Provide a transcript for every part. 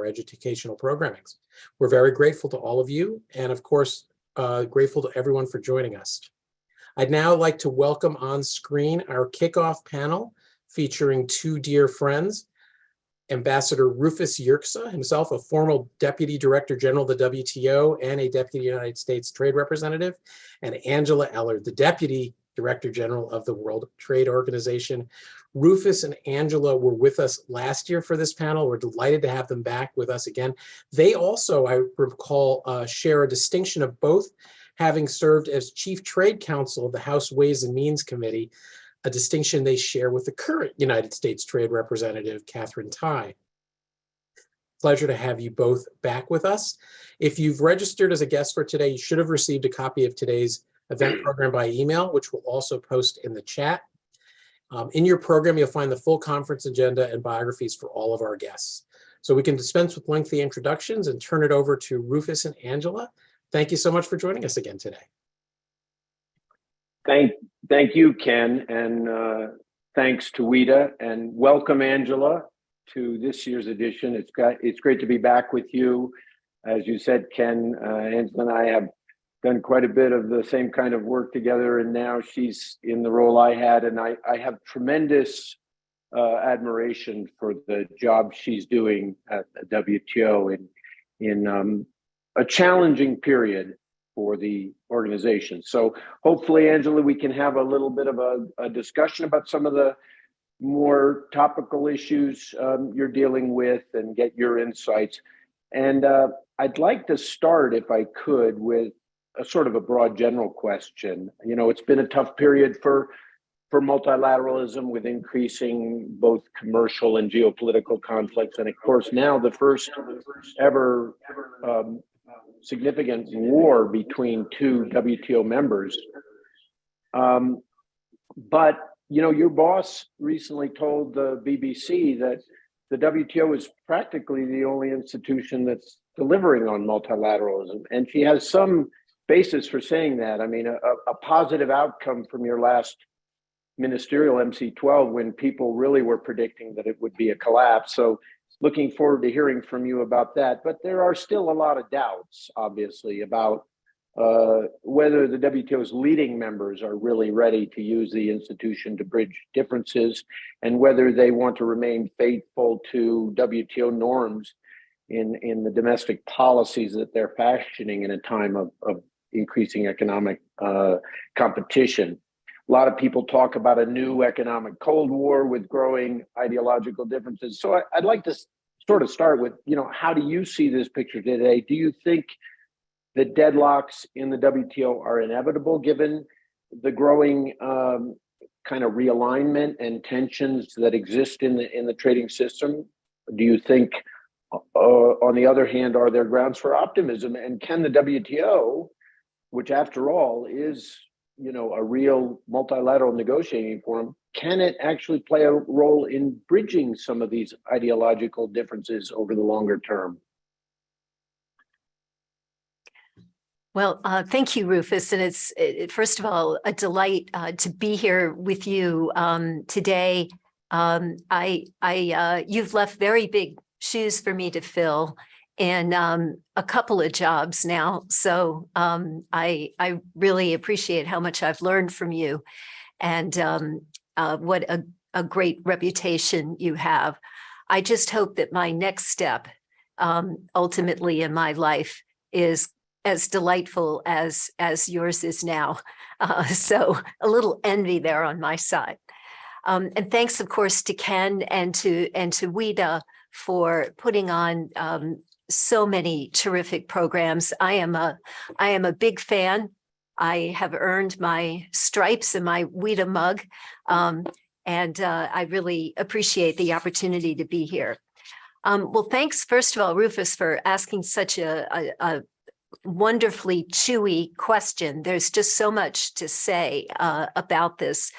our educational programmings. We're very grateful to all of you, and of course, grateful to everyone for joining us. I'd now like to welcome on screen our kickoff panel featuring two dear friends, Ambassador Rufus Yerxa, himself a former Deputy Director General of the WTO and a Deputy United States Trade Representative, and Angela Ellard, the Deputy Director General of the World Trade Organization. Rufus and Angela were with us last year for this panel. We're delighted to have them back with us again. They also, I recall, share a distinction of both having served as Chief Trade Counsel of the House Ways and Means Committee, a distinction they share with the current United States Trade Representative, Catherine Tai. Pleasure to have you both back with us. If you've registered as a guest for today, you should have received a copy of today's event program by email, which we'll also post in the chat. In your program, you'll find the full conference agenda and biographies for all of our guests. So we can dispense with lengthy introductions and turn it over to Rufus and Angela. Thank you so much for joining us again today. Thank you, Ken, and thanks to WITA, and welcome, Angela, to this year's edition. It's great to be back with you. As you said, Ken, Angela and I have done quite a bit of the same kind of work together, and now she's in the role I had, and I have tremendous admiration for the job she's doing at the WTO in a challenging period for the organization. So hopefully, Angela, we can have a little bit of a discussion about some of the more topical issues you're dealing with and get your insights. And I'd like to start, if I could, with a sort of a broad general question. You know, it's been a tough period for multilateralism with increasing both commercial and geopolitical conflicts. And of course, now the first ever significant war between two WTO members. But, you know, your boss recently told the BBC that the WTO is practically the only institution that's delivering on multilateralism. And she has some basis for saying that. I mean, a positive outcome from your last ministerial MC12 when people really were predicting that it would be a collapse. So looking forward to hearing from you about that. But there are still a lot of doubts, obviously, about whether the WTO's leading members are really ready to use the institution to bridge differences, and whether they want to remain faithful to WTO norms in the domestic policies that they're fashioning in a time of increasing economic competition. A lot of people talk about a new economic Cold War with growing ideological differences. So I'd like to sort of start with, you know, how do you see this picture today? Do you think that deadlocks in the WTO are inevitable given the growing kind of realignment and tensions that exist in the trading system? Do you think, on the other hand, are there grounds for optimism? And can the WTO, which after all is, you know, a real multilateral negotiating forum, can it actually play a role in bridging some of these ideological differences over the longer term? Well, thank you, Rufus. And it's first of all, a delight to be here with you today. You've left very big shoes for me to fill, and a couple of jobs now. So I really appreciate how much I've learned from you, and what a great reputation you have. I just hope that my next step ultimately in my life is as delightful as yours is now. So a little envy there on my side. And thanks, of course, to Ken and to WITA for putting on so many terrific programs. I am a big fan. I have earned my stripes and my WITA mug, and I really appreciate the opportunity to be here. Well, thanks, first of all, Rufus, for asking such a wonderfully chewy question. There's just so much to say about this.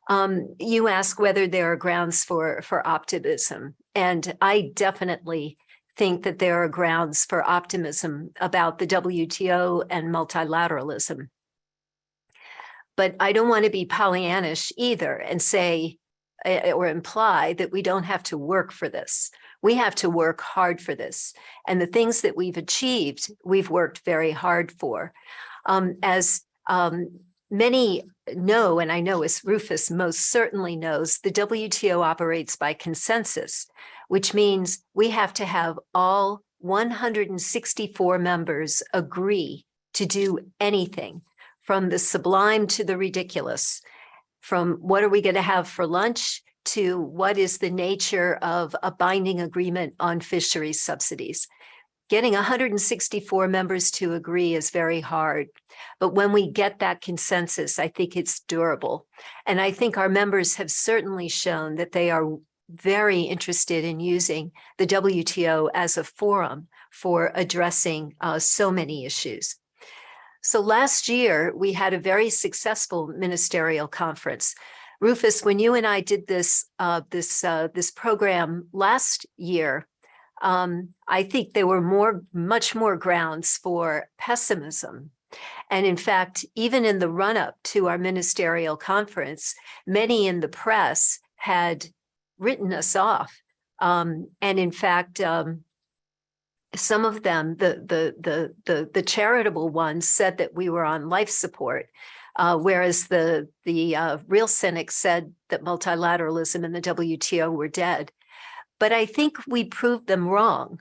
You ask whether there are grounds for optimism, and I definitely think that there are grounds for optimism about the WTO and multilateralism. But I don't want to be Pollyannish either and say or imply that we don't have to work for this. We have to work hard for this. And the things that we've achieved, we've worked very hard for. As many know, and I know as Rufus most certainly knows, the WTO operates by consensus, which means we have to have all 164 members agree to do anything, from the sublime to the ridiculous, from what are we going to have for lunch to what is the nature of a binding agreement on fisheries subsidies. Getting 164 members to agree is very hard, but when we get that consensus, I think it's durable. And I think our members have certainly shown that they are very interested in using the WTO as a forum for addressing so many issues. So last year, we had a very successful ministerial conference. Rufus, when you and I did this program last year, I think there were much more grounds for pessimism. And in fact, even in the run-up to our ministerial conference, many in the press had written us off. And in fact, some of them, the charitable ones, said that we were on life support, whereas the real cynics said that multilateralism and the WTO were dead. But I think we proved them wrong.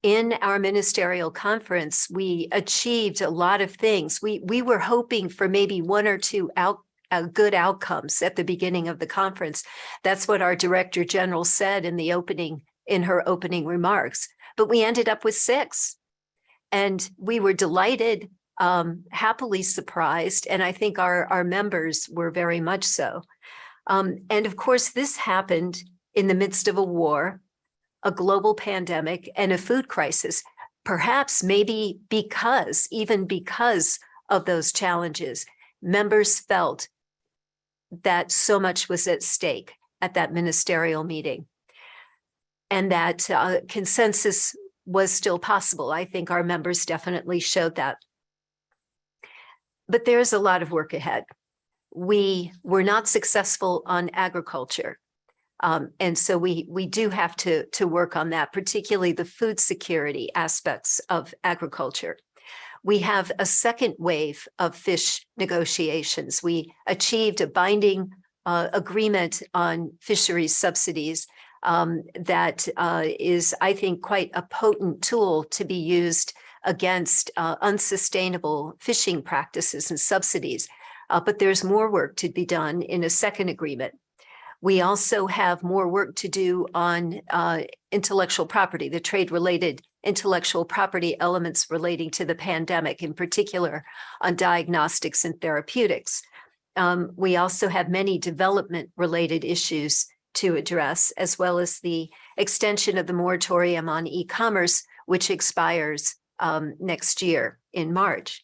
In our ministerial conference, we achieved a lot of things. We were hoping for maybe one or two good outcomes at the beginning of the conference. That's what our Director General said in her opening remarks. But we ended up with 6. And we were delighted, happily surprised, and I think our members were very much so. And of course, this happened in the midst of a war, a global pandemic, and a food crisis, perhaps maybe even because of those challenges. Members felt that so much was at stake at that ministerial meeting, and that consensus was still possible. I think our members definitely showed that. But there's a lot of work ahead. We were not successful on agriculture. And so we do have to work on that, particularly the food security aspects of agriculture. We have a second wave of fish negotiations. We achieved a binding agreement on fisheries subsidies that is, I think, quite a potent tool to be used against unsustainable fishing practices and subsidies. But there's more work to be done in a second agreement. We also have more work to do on intellectual property, the trade-related intellectual property elements relating to the pandemic, in particular on diagnostics and therapeutics. We also have many development-related issues to address, as well as the extension of the moratorium on e-commerce, which expires next year in March.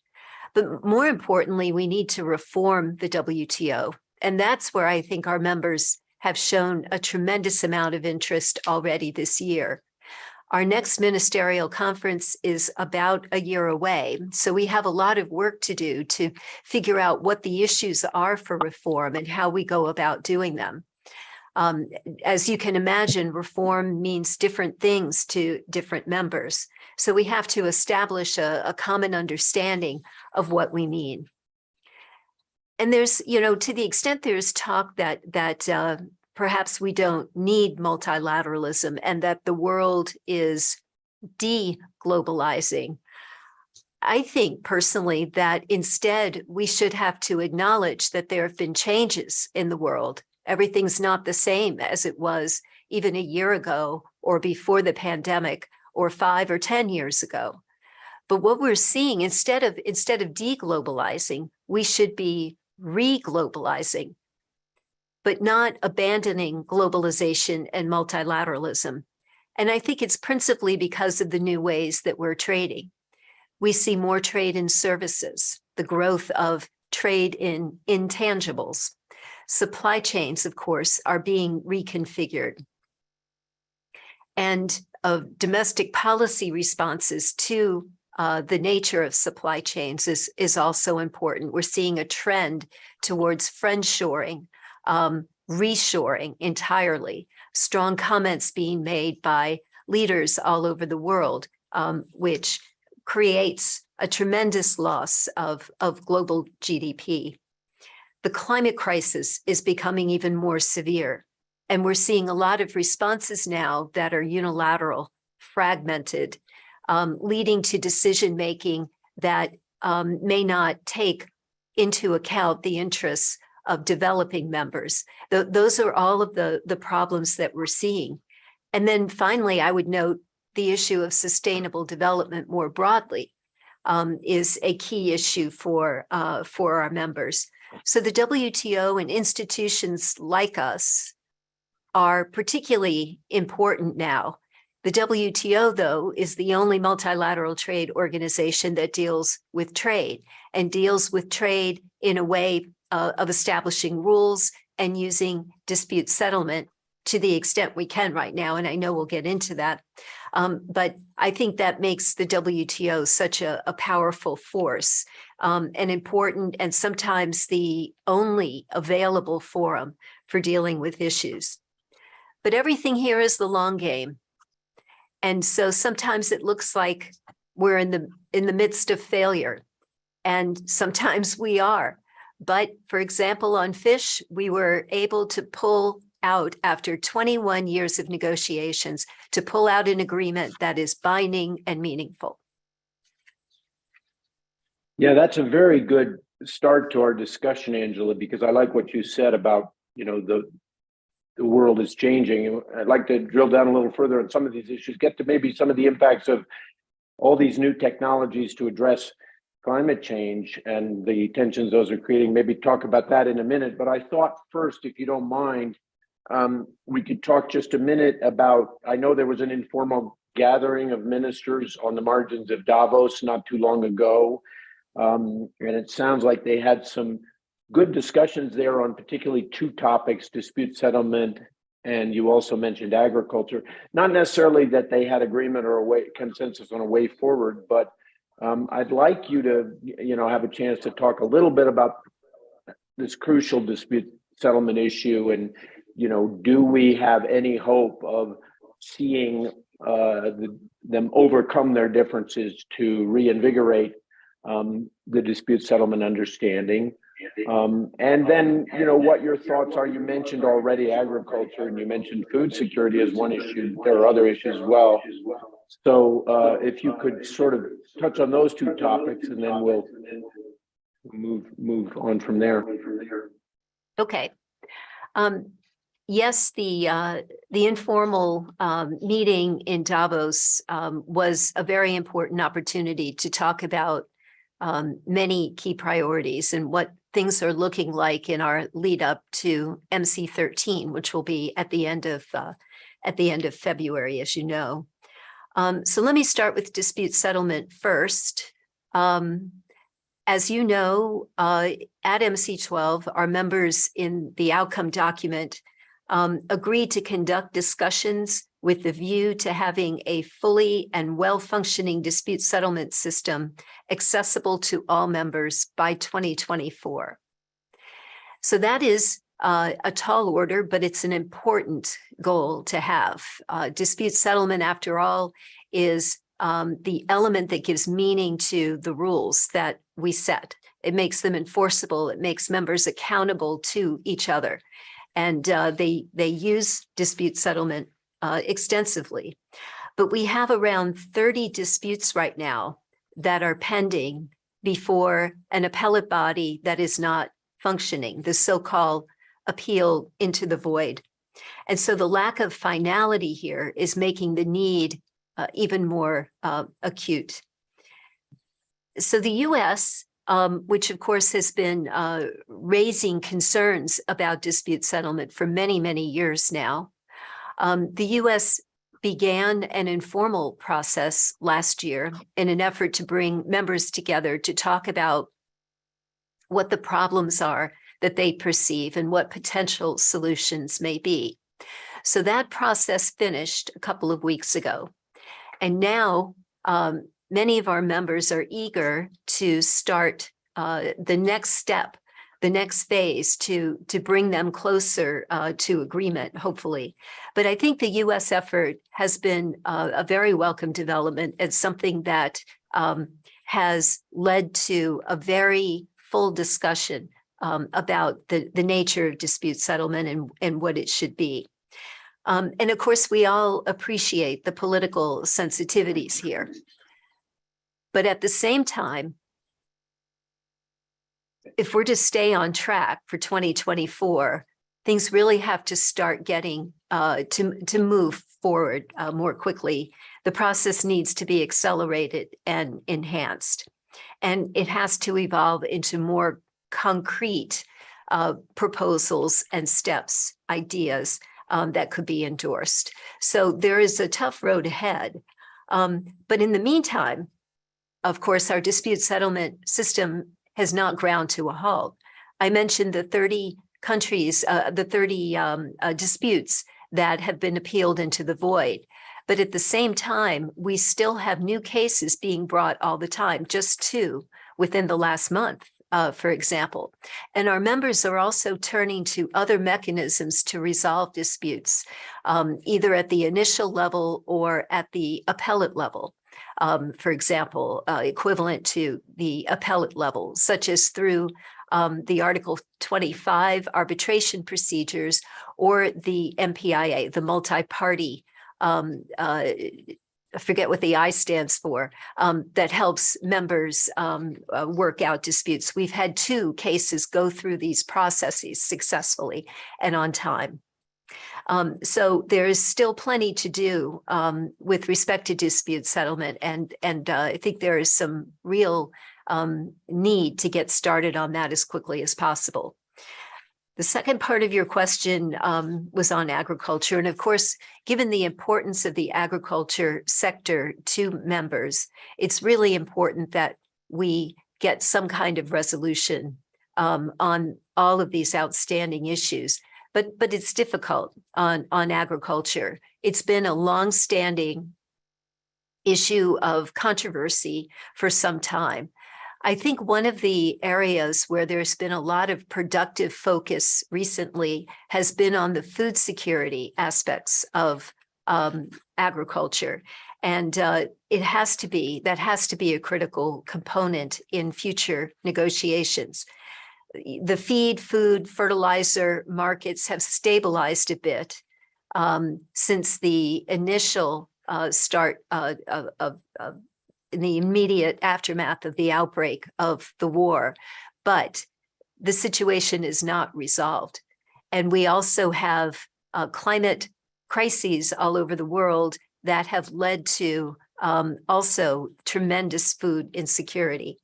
But more importantly, we need to reform the WTO. And that's where I think our members have shown a tremendous amount of interest already this year. Our next ministerial conference is about a year away, so we have a lot of work to do to figure out what the issues are for reform and how we go about doing them. As you can imagine, reform means different things to different members, so we have to establish a common understanding of what we mean. And there's, to the extent there's talk that perhaps we don't need multilateralism and that the world is de-globalizing, I think personally that instead we should have to acknowledge that there have been changes in the world. Everything's not the same as it was even a year ago or before the pandemic or 5 or 10 years ago. But what we're seeing, instead of de-globalizing, we should be re-globalizing, but not abandoning globalization and multilateralism. And I think it's principally because of the new ways that we're trading. We see more trade in services, the growth of trade in intangibles. Supply chains, of course, are being reconfigured. And domestic policy responses to the nature of supply chains is also important. We're seeing a trend towards friendshoring, reshoring entirely, strong comments being made by leaders all over the world, which creates a tremendous loss of global GDP. The climate crisis is becoming even more severe, and we're seeing a lot of responses now that are unilateral, fragmented, leading to decision-making that may not take into account the interests of developing members. Those are all of the problems that we're seeing. And then finally, I would note the issue of sustainable development more broadly is a key issue for our members. So the WTO and institutions like us are particularly important now. The WTO, though, is the only multilateral trade organization that deals with trade and deals with trade in a way of establishing rules and using dispute settlement to the extent we can right now. And I know we'll get into that. But I think that makes the WTO such a powerful force, an important and sometimes the only available forum for dealing with issues. But everything here is the long game. And so sometimes it looks like we're in the midst of failure, and sometimes we are. But for example, on fish, we were able to pull out after 21 years of negotiations to pull out an agreement that is binding and meaningful. Yeah, that's a very good start to our discussion, Angela, because I like what you said about, the world is changing. I'd like to drill down a little further on some of these issues, get to maybe some of the impacts of all these new technologies to address climate change and the tensions those are creating. Maybe talk about that in a minute. But I thought first, if you don't mind, we could talk just a minute about, I know there was an informal gathering of ministers on the margins of Davos not too long ago. And it sounds like they had some good discussions there on particularly two topics, dispute settlement, and you also mentioned agriculture. Not necessarily that they had agreement or consensus on a way forward, but I'd like you to, have a chance to talk a little bit about this crucial dispute settlement issue, and do we have any hope of seeing them overcome their differences to reinvigorate the dispute settlement understanding? And then, what your thoughts are. You mentioned already agriculture, and you mentioned food security as one issue. There are other issues as well. So if you could sort of touch on those two topics, and then we'll move on from there. Okay. Yes, the informal meeting in Davos was a very important opportunity to talk about many key priorities and what things are looking like in our lead up to MC13, which will be at the end of February, as you know. So let me start with dispute settlement first. As you know, at MC12, our members in the outcome document agreed to conduct discussions with the view to having a fully and well-functioning dispute settlement system accessible to all members by 2024. So that is a tall order, but it's an important goal to have. Dispute settlement, after all, is the element that gives meaning to the rules that we set. It makes them enforceable. It makes members accountable to each other. And they use dispute settlement extensively. But we have around 30 disputes right now that are pending before an appellate body that is not functioning, the so-called appeal into the void. And so the lack of finality here is making the need even more acute. So the US, which of course has been raising concerns about dispute settlement for many, many years now, the US began an informal process last year in an effort to bring members together to talk about what the problems are that they perceive and what potential solutions may be. So that process finished a couple of weeks ago. And now many of our members are eager to start the next step the next phase to bring them closer to agreement, hopefully. But I think the U.S. effort has been a very welcome development. It's something that has led to a very full discussion about the nature of dispute settlement and what it should be. And of course, we all appreciate the political sensitivities here. But at the same time, if we're to stay on track for 2024, things really have to start getting to move forward more quickly. The process needs to be accelerated and enhanced, and it has to evolve into more concrete proposals and steps, ideas that could be endorsed. So there is a tough road ahead. But in the meantime, of course, our dispute settlement system has not ground to a halt. I mentioned the 30 countries, the 30 disputes that have been appealed into the void. But at the same time, we still have new cases being brought all the time, just 2 within the last month, for example. And our members are also turning to other mechanisms to resolve disputes, either at the initial level or at the appellate level. For example, equivalent to the appellate level, such as through the Article 25 arbitration procedures or the MPIA, the multi-party, I forget what the I stands for, that helps members work out disputes. We've had 2 cases go through these processes successfully and on time. So there is still plenty to do with respect to dispute settlement, and I think there is some real need to get started on that as quickly as possible. The second part of your question was on agriculture, and of course, given the importance of the agriculture sector to members, it's really important that we get some kind of resolution on all of these outstanding issues. But it's difficult on agriculture. It's been a long-standing issue of controversy for some time. I think one of the areas where there's been a lot of productive focus recently has been on the food security aspects of agriculture. And that has to be a critical component in future negotiations. The feed, food, fertilizer markets have stabilized a bit since the initial start in the immediate aftermath of the outbreak of the war, but the situation is not resolved. And we also have climate crises all over the world that have led to also tremendous food insecurity.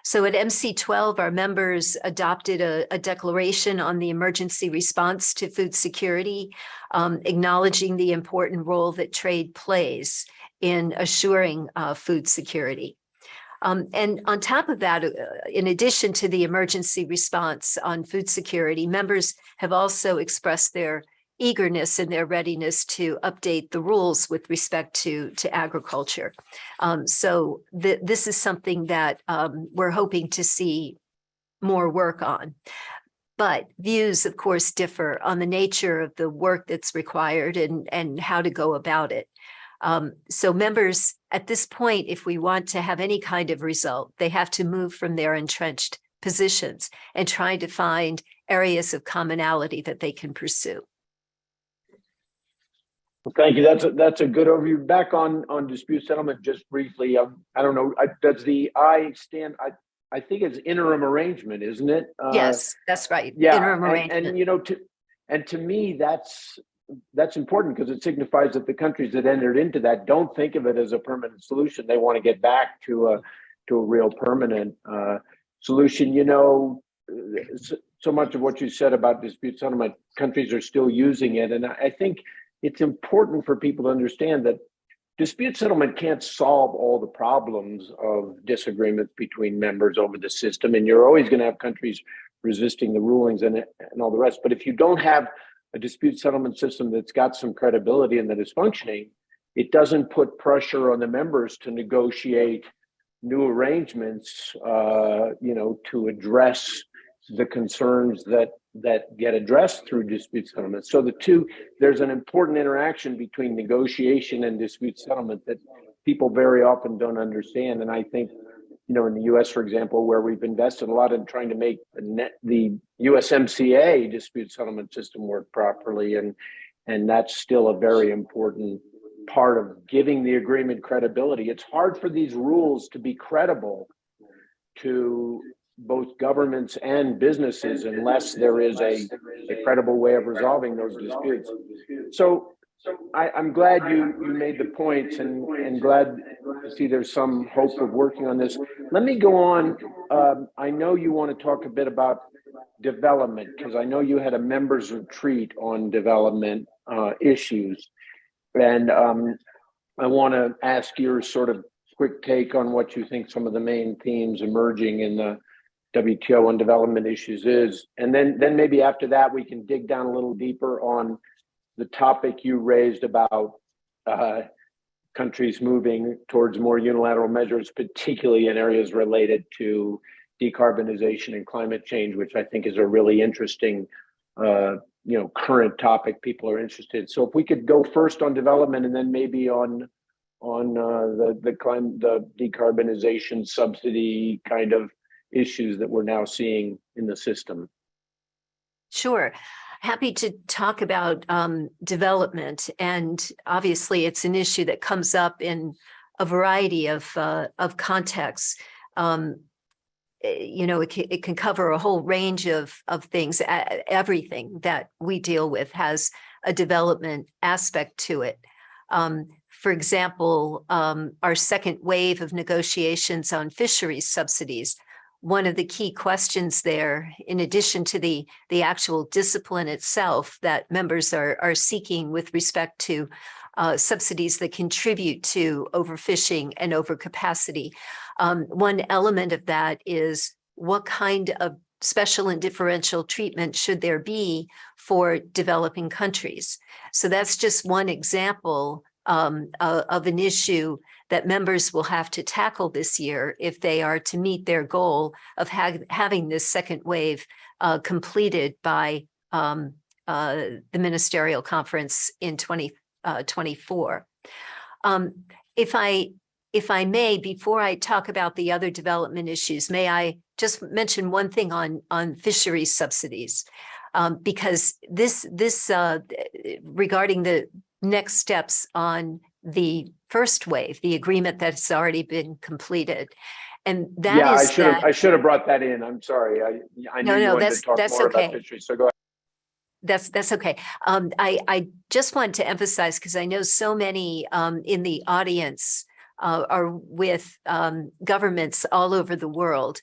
So at MC12, our members adopted a declaration on the emergency response to food security, acknowledging the important role that trade plays in assuring food security. And on top of that, in addition to the emergency response on food security, members have also expressed their eagerness and their readiness to update the rules with respect to agriculture. So this is something that we're hoping to see more work on. But views, of course, differ on the nature of the work that's required and how to go about it. So members, at this point, if we want to have any kind of result, they have to move from their entrenched positions and try to find areas of commonality that they can pursue. Well, thank you. That's a good overview. Back on dispute settlement, just briefly. I don't know. Does the I stand? I think it's interim arrangement, isn't it? Yes, that's right. Yeah, Interim arrangement. And you know, to me, that's important because it signifies that the countries that entered into that don't think of it as a permanent solution. They want to get back to a real permanent solution. You know, so much of what you said about dispute settlement, countries are still using it, and I think it's important for people to understand that dispute settlement can't solve all the problems of disagreements between members over the system, and you're always going to have countries resisting the rulings and all the rest. But if you don't have a dispute settlement system that's got some credibility and that is functioning, it doesn't put pressure on the members to negotiate new arrangements, you know, to address the concerns that get addressed through dispute settlement. So there's an important interaction between negotiation and dispute settlement that people very often don't understand. And I think, in the US, for example, where we've invested a lot in trying to make the USMCA dispute settlement system work properly. And that's still a very important part of giving the agreement credibility. It's hard for these rules to be credible to both governments and businesses unless there is a credible way of resolving those disputes. So I'm glad you made the points and glad to see there's some hope of working on this. Let me go on. I know you want to talk a bit about development because I know you had a members retreat on development issues. And I want to ask your sort of quick take on what you think some of the main themes emerging in the WTO on development issues is. And then maybe after that, we can dig down a little deeper on the topic you raised about countries moving towards more unilateral measures, particularly in areas related to decarbonization and climate change, which I think is a really interesting current topic people are interested in. So if we could go first on development and then maybe on the decarbonization subsidy kind of issues that we're now seeing in the system. Sure. Happy to talk about development. And obviously it's an issue that comes up in a variety of contexts. It can cover a whole range of things. Everything that we deal with has a development aspect to it. For example, our second wave of negotiations on fisheries subsidies, one of the key questions there, in addition to the actual discipline itself that members are seeking with respect to subsidies that contribute to overfishing and overcapacity. One element of that is what kind of special and differential treatment should there be for developing countries? So that's just one example of an issue that members will have to tackle this year if they are to meet their goal of having this second wave completed by the ministerial conference in 2024. If I may, before I talk about the other development issues, may I just mention one thing on fisheries subsidies, because this regarding the next steps on the first wave, the agreement that's already been completed. And that is I should have brought that in. I'm sorry. I knew you wanted to talk more about fisheries, so go ahead. That's okay. I just wanted to emphasize, because I know so many in the audience are with governments all over the world.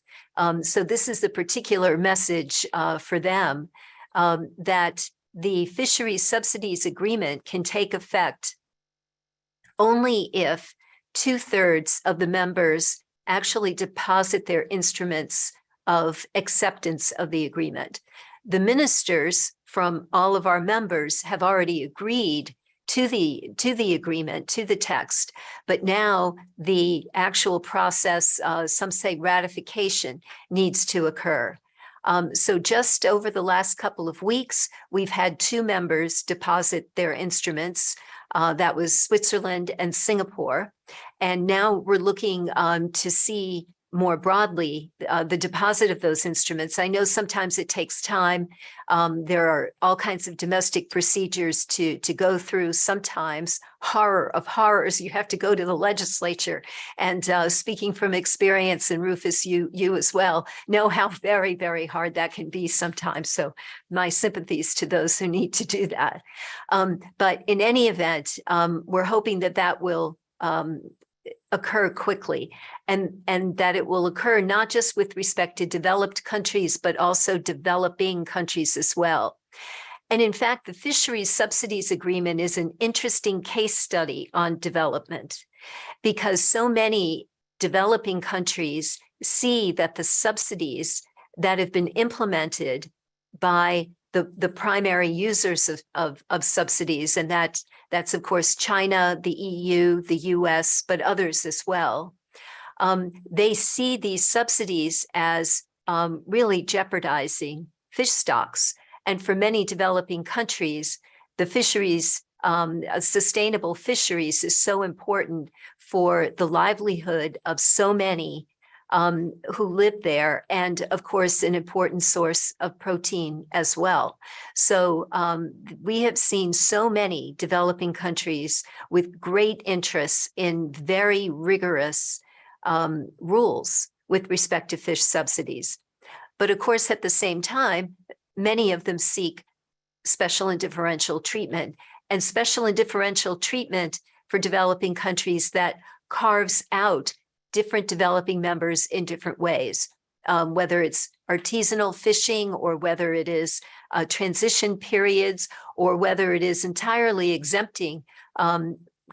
So this is a particular message for them, that the fisheries subsidies agreement can take effect only if 2/3 of the members actually deposit their instruments of acceptance of the agreement. The ministers from all of our members have already agreed to the agreement, to the text, but now the actual process, some say ratification, needs to occur. So just over the last couple of weeks, we've had 2 members deposit their instruments. That was Switzerland and Singapore. And now we're looking to see more broadly the deposit of those instruments. I know sometimes it takes time. There are all kinds of domestic procedures to go through. Sometimes, horror of horrors, you have to go to the legislature. And speaking from experience, and Rufus, you as well, know how very, very hard that can be sometimes. So my sympathies to those who need to do that. But in any event, we're hoping that will occur quickly, and that it will occur not just with respect to developed countries, but also developing countries as well. And in fact, the fisheries subsidies agreement is an interesting case study on development, because so many developing countries see that the subsidies that have been implemented by the primary users of subsidies, and that's of course China, the EU, the US, but others as well. They see these subsidies as really jeopardizing fish stocks. And for many developing countries, the fisheries, sustainable fisheries is so important for the livelihood of so many who live there, and of course, an important source of protein as well. So we have seen so many developing countries with great interests in very rigorous rules with respect to fish subsidies. But of course, at the same time, many of them seek special and differential treatment, and special and differential treatment for developing countries that carves out different developing members in different ways, whether it's artisanal fishing or whether it is transition periods or whether it is entirely exempting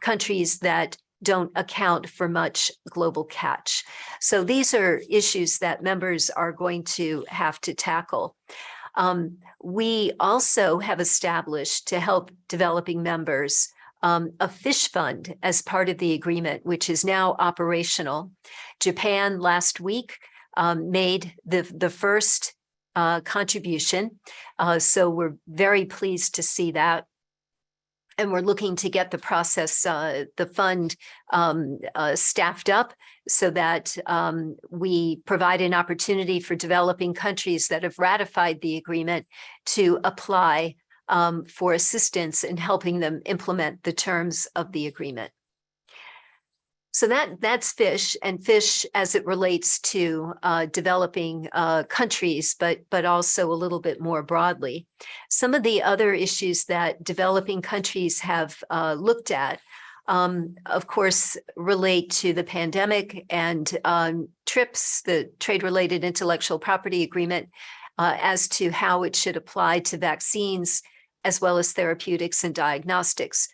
countries that don't account for much global catch. So these are issues that members are going to have to tackle. We also have established, to help developing members, a fish fund as part of the agreement, which is now operational. Japan last week made the first contribution. So we're very pleased to see that. And we're looking to get the process, the fund staffed up so that we provide an opportunity for developing countries that have ratified the agreement to apply for assistance in helping them implement the terms of the agreement. So that's fish, and fish as it relates to developing countries, but also a little bit more broadly. Some of the other issues that developing countries have looked at, of course, relate to the pandemic and TRIPS, the Trade-Related Intellectual Property Agreement, as to how it should apply to vaccines, as well as therapeutics and diagnostics.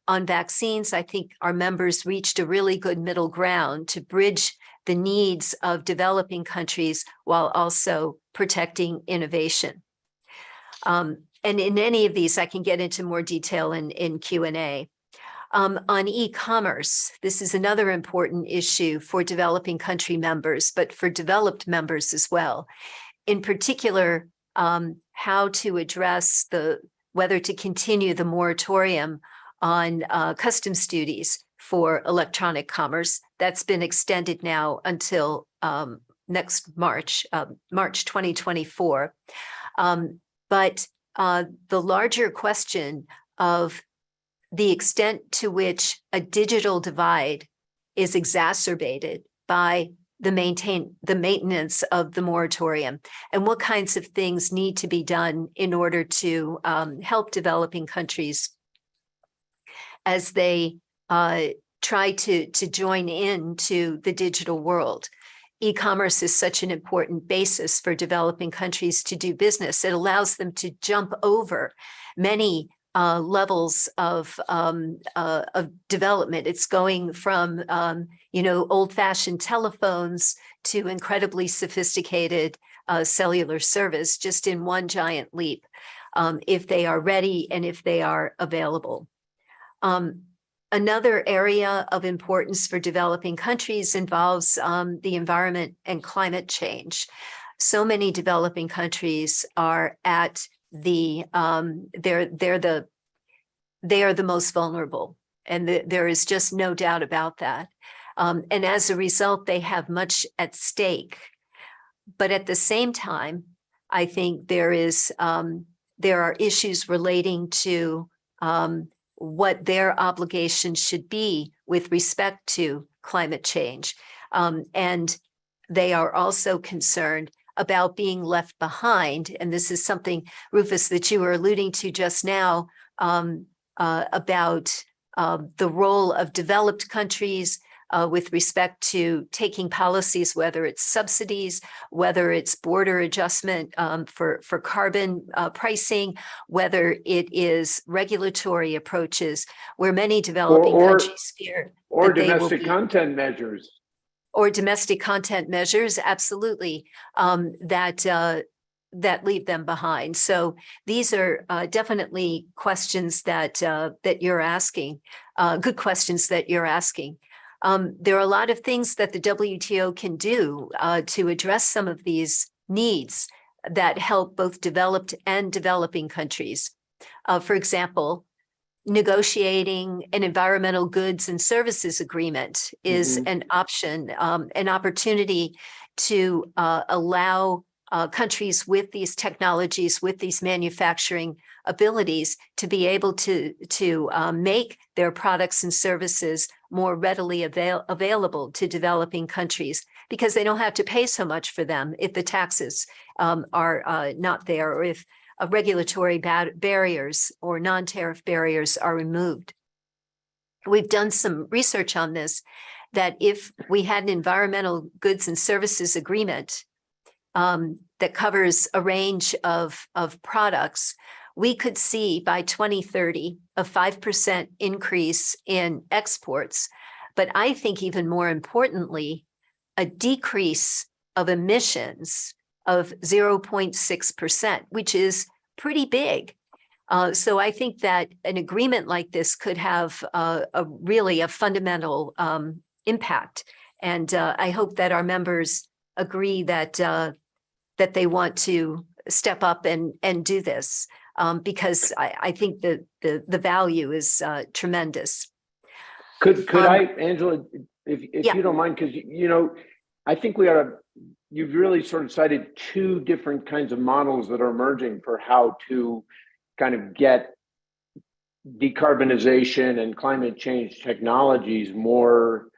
On vaccines, I think our members reached a really good middle ground to bridge the needs of developing countries while also protecting innovation. And in any of these, I can get into more detail in Q&A. On e-commerce, this is another important issue for developing country members, but for developed members as well. In particular, how to address whether to continue the moratorium on customs duties for electronic commerce. That's been extended now until next March 2024. But the larger question of the extent to which a digital divide is exacerbated by the maintenance of the moratorium, and what kinds of things need to be done in order to help developing countries as they try to join into the digital world. E-commerce is such an important basis for developing countries to do business. It allows them to jump over many levels of development. It's going from old-fashioned telephones to incredibly sophisticated cellular service, just in one giant leap, if they are ready and if they are available. Another area of importance for developing countries involves the environment and climate change. So many developing countries are at they are the most vulnerable, and there is just no doubt about that. And as a result, they have much at stake. But at the same time, I think there are issues relating to what their obligations should be with respect to climate change. And they are also concerned about being left behind. And this is something, Rufus, that you were alluding to just now, about the role of developed countries with respect to taking policies, whether it's subsidies, whether it's border adjustment for carbon pricing, whether it is regulatory approaches, where many developing countries fear. Or domestic content measures. Or domestic content measures, absolutely, that leave them behind. So these are definitely questions that you're asking, good questions that you're asking. There are a lot of things that the WTO can do to address some of these needs that help both developed and developing countries. For example, negotiating an environmental goods and services agreement is an option, an opportunity to allow countries with these technologies, with these manufacturing abilities, to be able to make their products and services more readily available to developing countries, because they don't have to pay so much for them if the taxes are not there, or if regulatory barriers or non-tariff barriers are removed. We've done some research on this, that if we had an environmental goods and services agreement that covers a range of products, we could see by 2030 a 5% increase in exports. But I think even more importantly, a decrease of emissions of 0.6%, which is pretty big. So I think that an agreement like this could have really a fundamental impact. And I hope that our members agree that that they want to step up and do this, because I think that the value is tremendous. Could I, Angela, if Yeah. you don't mind, because I think we ought to. You've really sort of cited two different kinds of models that are emerging for how to kind of get decarbonization and climate change technologies more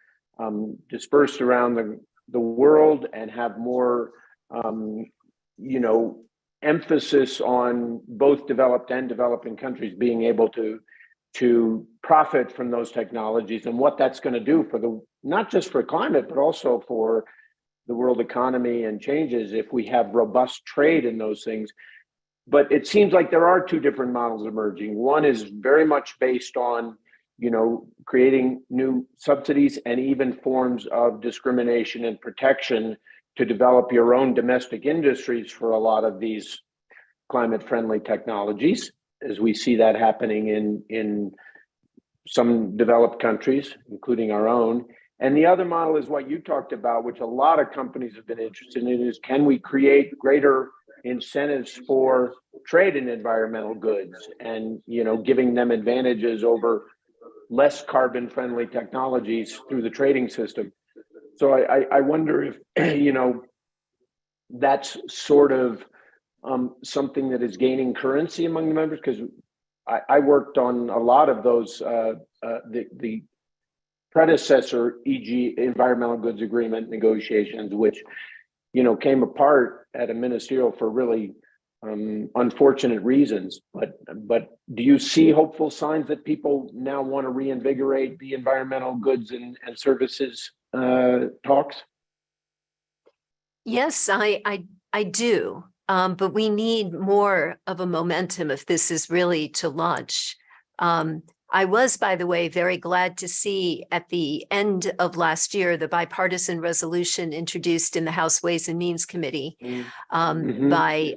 dispersed around the world, and have more, emphasis on both developed and developing countries being able to profit from those technologies, and what that's going to do for not just for climate, but also for the world economy and changes if we have robust trade in those things. But it seems like there are two different models emerging. One is very much based on, creating new subsidies and even forms of discrimination and protection to develop your own domestic industries for a lot of these climate-friendly technologies, as we see that happening in some developed countries, including our own. And the other model is what you talked about, which a lot of companies have been interested in, is can we create greater incentives for trade in environmental goods, and giving them advantages over less carbon friendly technologies through the trading system. So I wonder if that's sort of something that is gaining currency among the members, because I worked on a lot of those the predecessor, e.g. environmental goods agreement negotiations, which came apart at a ministerial for really unfortunate reasons. But do you see hopeful signs that people now want to reinvigorate the environmental goods and services talks? Yes, I do. But we need more of a momentum if this is really to launch. I was, by the way, very glad to see at the end of last year the bipartisan resolution introduced in the House Ways and Means Committee by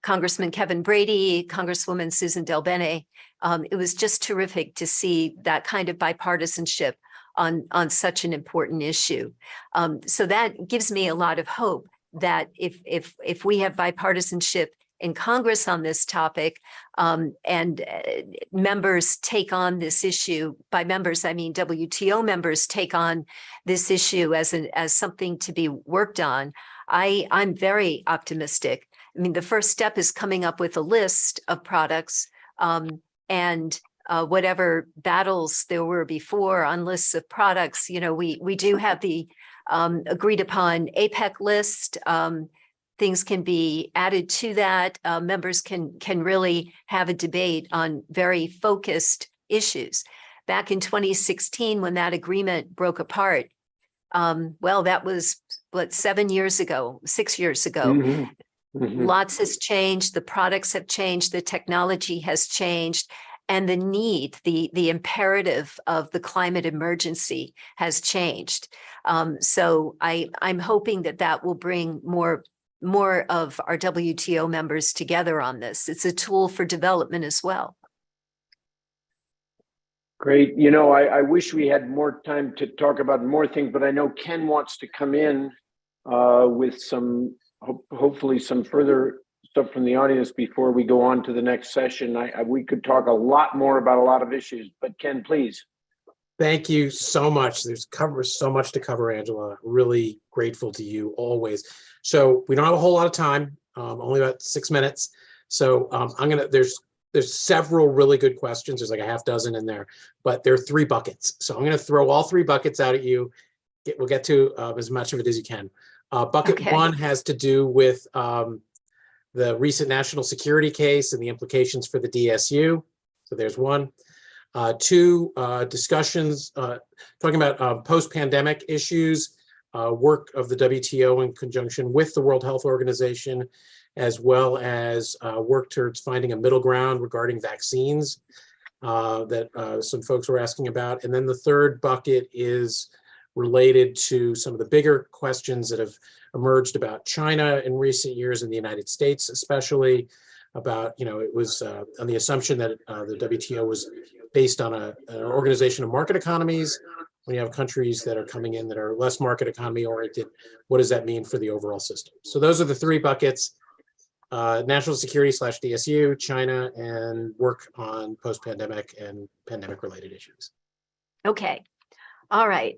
Congressman Kevin Brady, Congresswoman Susan DelBene. It was just terrific to see that kind of bipartisanship on such an important issue. So that gives me a lot of hope that if we have bipartisanship in Congress on this topic, and members take on this issue, by members I mean WTO members take on this issue as something to be worked on, I'm very optimistic. I mean, the first step is coming up with a list of products, and whatever battles there were before on lists of products, we do have the agreed upon APEC list. Things can be added to that. Members can really have a debate on very focused issues. Back in 2016, when that agreement broke apart, well, that was 6 years ago. Lots has changed, the products have changed, the technology has changed, and the need, the imperative of the climate emergency has changed. So I'm hoping that will bring more of our WTO members together on this. It's a tool for development as well. Great. I wish we had more time to talk about more things, but I know Ken wants to come in with some hopefully some further stuff from the audience before we go on to the next session. We could talk a lot more about a lot of issues, but Ken, please. Thank you so much. There's so much to cover, Angela. Really grateful to you always. So we don't have a whole lot of time, only about 6 minutes. So there's several really good questions. There's like a half dozen in there, but there are 3 buckets. So I'm going to throw all 3 buckets out at you. We'll get to as much of it as you can. Bucket Okay. 1 has to do with the recent national security case and the implications for the DSU. So there's 1. 2, discussions talking about post-pandemic issues, work of the WTO in conjunction with the World Health Organization, as well as work towards finding a middle ground regarding vaccines that some folks were asking about. And then the 3rd bucket is related to some of the bigger questions that have emerged about China in recent years, in the United States especially, about, it was on the assumption that the WTO was based on an organization of market economies. When you have countries that are coming in that are less market economy oriented, what does that mean for the overall system? So those are the 3 buckets: national security / DSU, China, and work on post-pandemic and pandemic related issues. Okay. All right.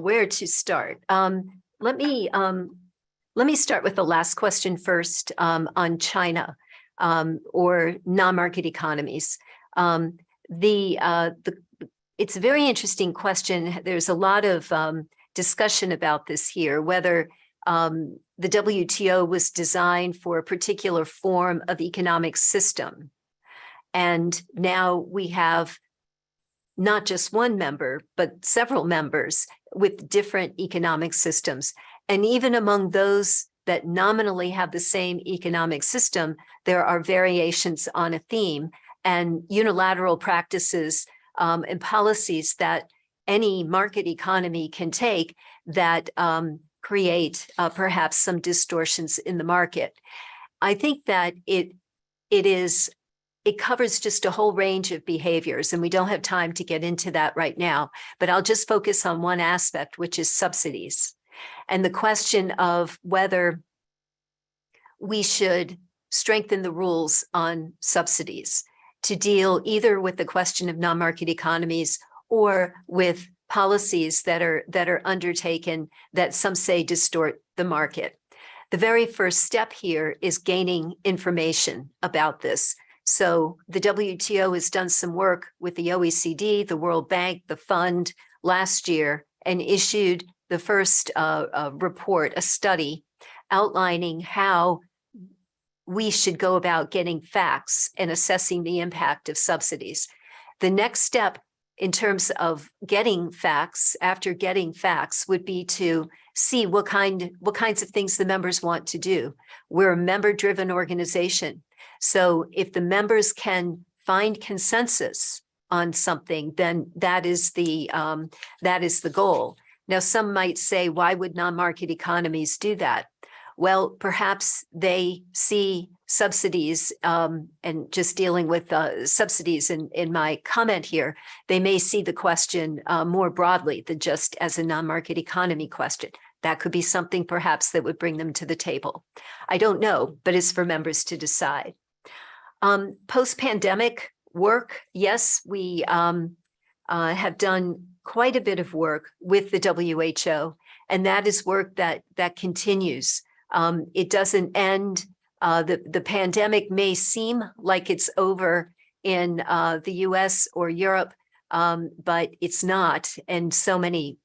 Where to start? Let me start with the last question first, on China, or non-market economies. It's a very interesting question. There's a lot of discussion about this here, whether the WTO was designed for a particular form of economic system. And now we have not just one member, but several members with different economic systems. And even among those that nominally have the same economic system, there are variations on a theme and unilateral practices and policies that any market economy can take that create perhaps some distortions in the market. I think that it covers just a whole range of behaviors, and we don't have time to get into that right now, but I'll just focus on one aspect, which is subsidies, and the question of whether we should strengthen the rules on subsidies to deal either with the question of non-market economies or with policies that are undertaken that some say distort the market. The very first step here is gaining information about this. So the WTO has done some work with the OECD, the World Bank, the fund last year, and issued the first report, a study outlining how we should go about getting facts and assessing the impact of subsidies. The next step in terms of getting facts, after getting facts, would be to see what kinds of things the members want to do. We're a member-driven organization. So if the members can find consensus on something, then that is the goal. Now, some might say, why would non-market economies do that? Well, perhaps they see subsidies, and just dealing with subsidies in my comment here, they may see the question more broadly than just as a non-market economy question. That could be something perhaps that would bring them to the table. I don't know, but it's for members to decide. Post-pandemic work, yes, we have done quite a bit of work with the WHO, and that is work that continues. It doesn't end. The pandemic may seem like it's over in the US or Europe, but it's not, and so many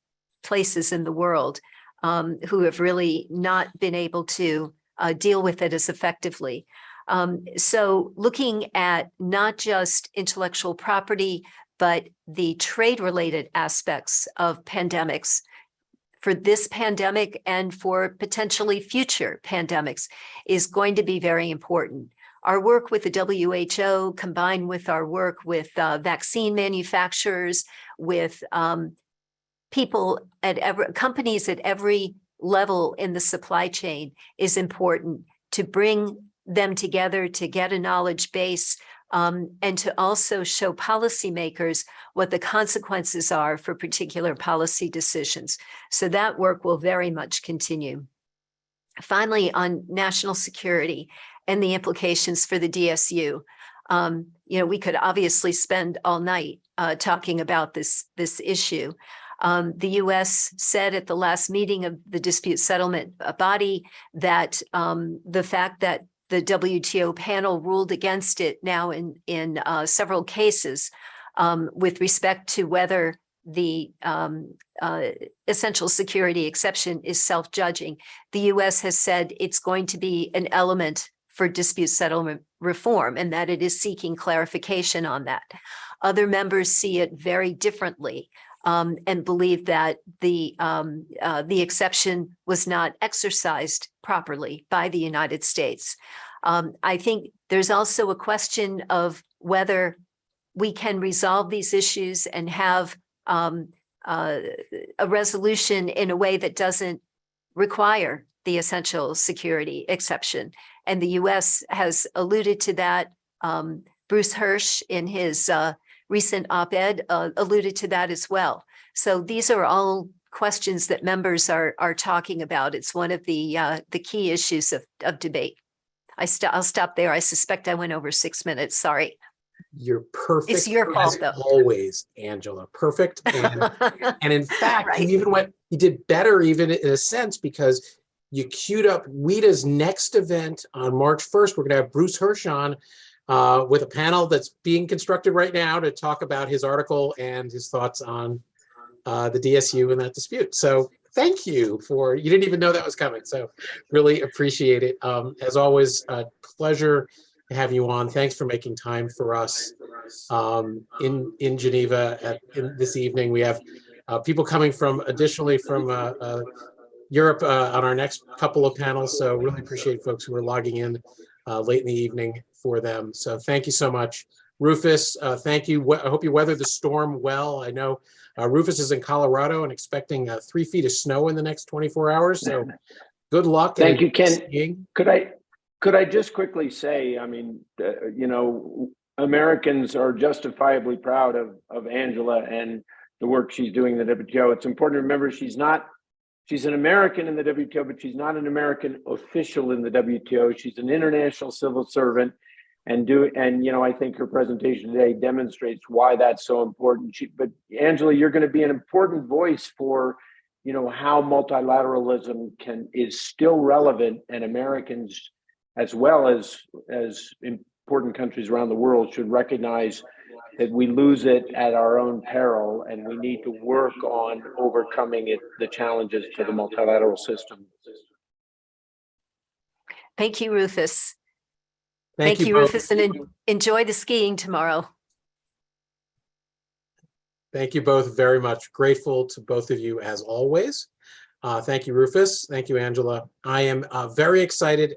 places in the world who have really not been able to deal with it as effectively. So looking at not just intellectual property, but the trade-related aspects of pandemics for this pandemic and for potentially future pandemics is going to be very important. Our work with the WHO, combined with our work with vaccine manufacturers, with people at companies at every level in the supply chain, is important to bring them together to get a knowledge base, and to also show policymakers what the consequences are for particular policy decisions. So that work will very much continue. Finally, on national security and the implications for the DSU. We could obviously spend all night talking about this issue. The U.S. said at the last meeting of the dispute settlement body that the fact that the WTO panel ruled against it now in several cases with respect to whether the essential security exception is self-judging. The U.S. has said it's going to be an element for dispute settlement reform and that it is seeking clarification on that. Other members see it very differently and believe that the exception was not exercised properly by the United States. I think there's also a question of whether we can resolve these issues and have a resolution in a way that doesn't require the essential security exception. And the U.S. has alluded to that. Bruce Hirsch, in his recent op-ed, alluded to that as well. So these are all questions that members are talking about. It's one of the key issues of debate. I'll stop there. I suspect I went over 6 minutes. Sorry. You're perfect. It's your fault, though. Always, Angela. Perfect. And in fact, Right. you did better even in a sense because you queued up WITC's next event on March 1st. We're going to have Bruce Hirsch on with a panel that's being constructed right now to talk about his article and his thoughts on the DSU and that dispute. So thank you you didn't even know that was coming. So really appreciate it. As always, a pleasure to have you on. Thanks for making time for us in Geneva this evening. We have people coming additionally from Europe on our next couple of panels. So really appreciate folks who are logging in late in the evening for them. So thank you so much. Rufus, thank you. I hope you weathered the storm well. I know Rufus is in Colorado and expecting 3 feet of snow in the next 24 hours. So good luck. Thank you, Ken. Skiing. Could I just quickly say, I mean, Americans are justifiably proud of Angela and the work she's doing in the WTO. It's important to remember she's an American in the WTO, but she's not an American official in the WTO. She's an international civil servant, and I think her presentation today demonstrates why that's so important. But Angela, you're going to be an important voice for, how multilateralism is still relevant, and Americans, as well as important countries around the world, should recognize that we lose it at our own peril, and we need to work on overcoming the challenges to the multilateral system. Thank you, Rufus. Thank you, Rufus, and enjoy the skiing tomorrow. Thank you both very much. Grateful to both of you as always. Thank you, Rufus. Thank you, Angela. I am very excited